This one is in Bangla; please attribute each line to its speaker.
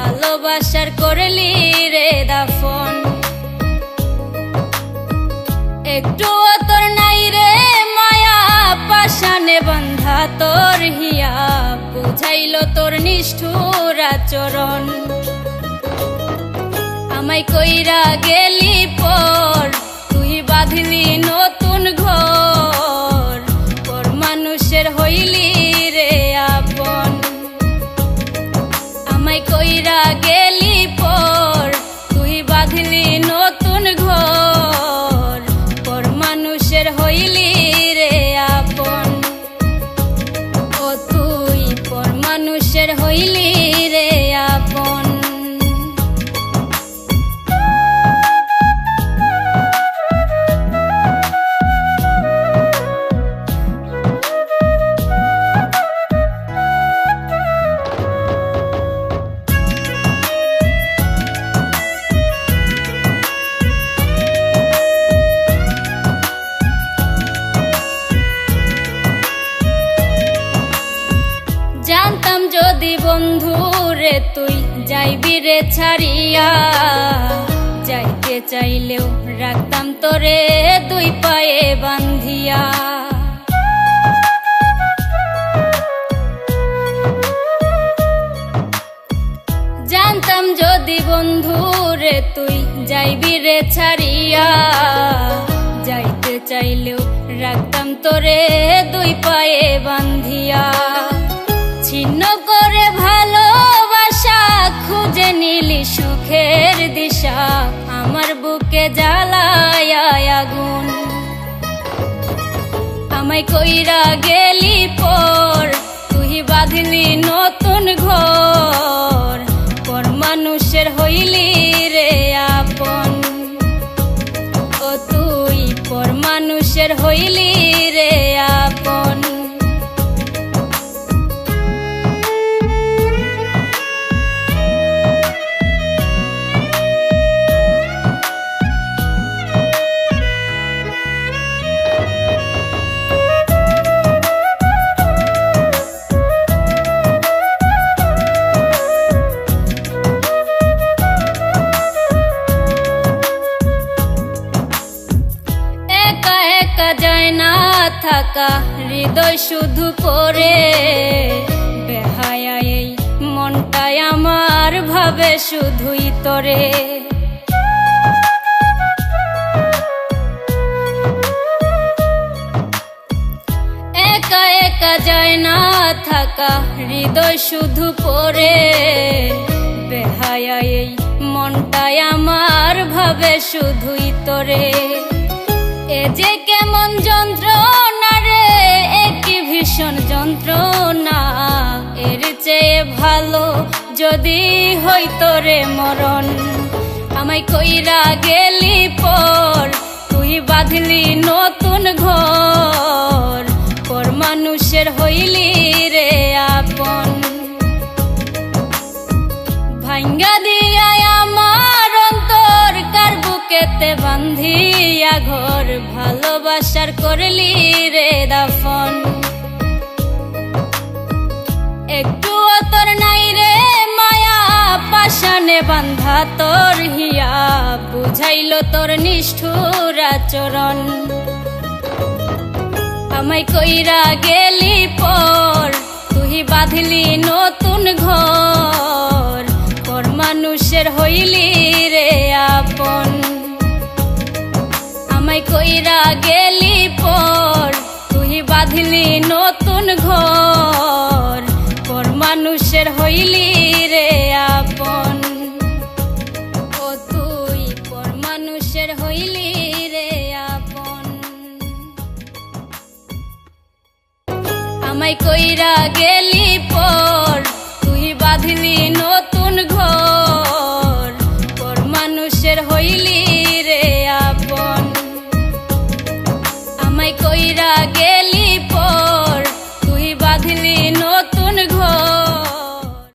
Speaker 1: ভালোবাসার করলি রে দাফন। একটুও তোর নাই রে মায়া, পাশানে বান্ধা তোর হিয়া, বুঝাইলো তোর নিষ্ঠুর আচরণ। আমায় কইরা গেলি পর, তুই বাঁধলি নতুন ঘর, পর মানুষের হইলি রে আপন। আমায় কইরা গেলি পর, তুই বাঁধলি নতুন ঘর, পর মানুষের হইলি রে আপন। ও তুই পর মানুষের হইলি রে আপন। জানতাম যদি বন্ধু রে তুই যাইবি রে ছাড়িয়া, যাইতে চাইলেও রাখতাম তোরে দুই পায়ে বান্ধিয়া। জানতাম যদি বন্ধু রে তুই যাইবি রে ছাড়িয়া, যাইতে চাইলেও রাখতাম তোরে দুই পায়ে বান্ধিয়া। ছিন্ন করে ভালোবাসা খুঁজে নিলি সুখের দিশা, আমার বুকে জ্বালায় আগুন। আমায় কইরা গেলি পর, তুই বাঁধলি নতুন ঘর, পর মানুষের হইলি রে আপন। ও তুই পর মানুষের হইলি রে আপন। যায় না থাকা হৃদয় শুধু পড়ে, বেহায়া এই মনটাই আমার ভাবে শুধুই তোরে। একা একা যায় না থাকা হৃদয় শুধু পড়ে, বেহায়া এই মনটাই আমার ভাবে শুধুই তোরে। এ যে কেমন যন্ত্রণা রে, একই ভীষণ যন্ত্রণা, এর চেয়ে ভালো যদি হইতো রে মরণ। আমায় কইরা গেলি পর, তুই বাঁধলি নতুন ঘর, পর মানুষের হইলি রে আপন। ভাঙ্গা দিয়া আমার অন্তর কার বুকেতে বান্ধিয়া ঘর, ভালোবাসার করলি রে দাফন। একটুও তোর নাই রে মায়া, পাশানে বান্ধা তোর হিয়া, বুঝাইলো তোর নিষ্ঠুর আচরণ। আমায় কইরা গেলি পর, তুই বাঁধলি নতুন ঘর, পর মানুষের হইলি রে আপন। আমায় কইরা গেলি পর, তুই বাঁধলি নতুন ঘর, পর মানুষের হইলি রে আপন। ও তুই পর মানুষের হইলি রে আপন। আমায় কইরা গেলি পর, তুই বাঁধলি নতুন ঘর, পর মানুষের হইলি রে আপন। আমায় কইরা গেলি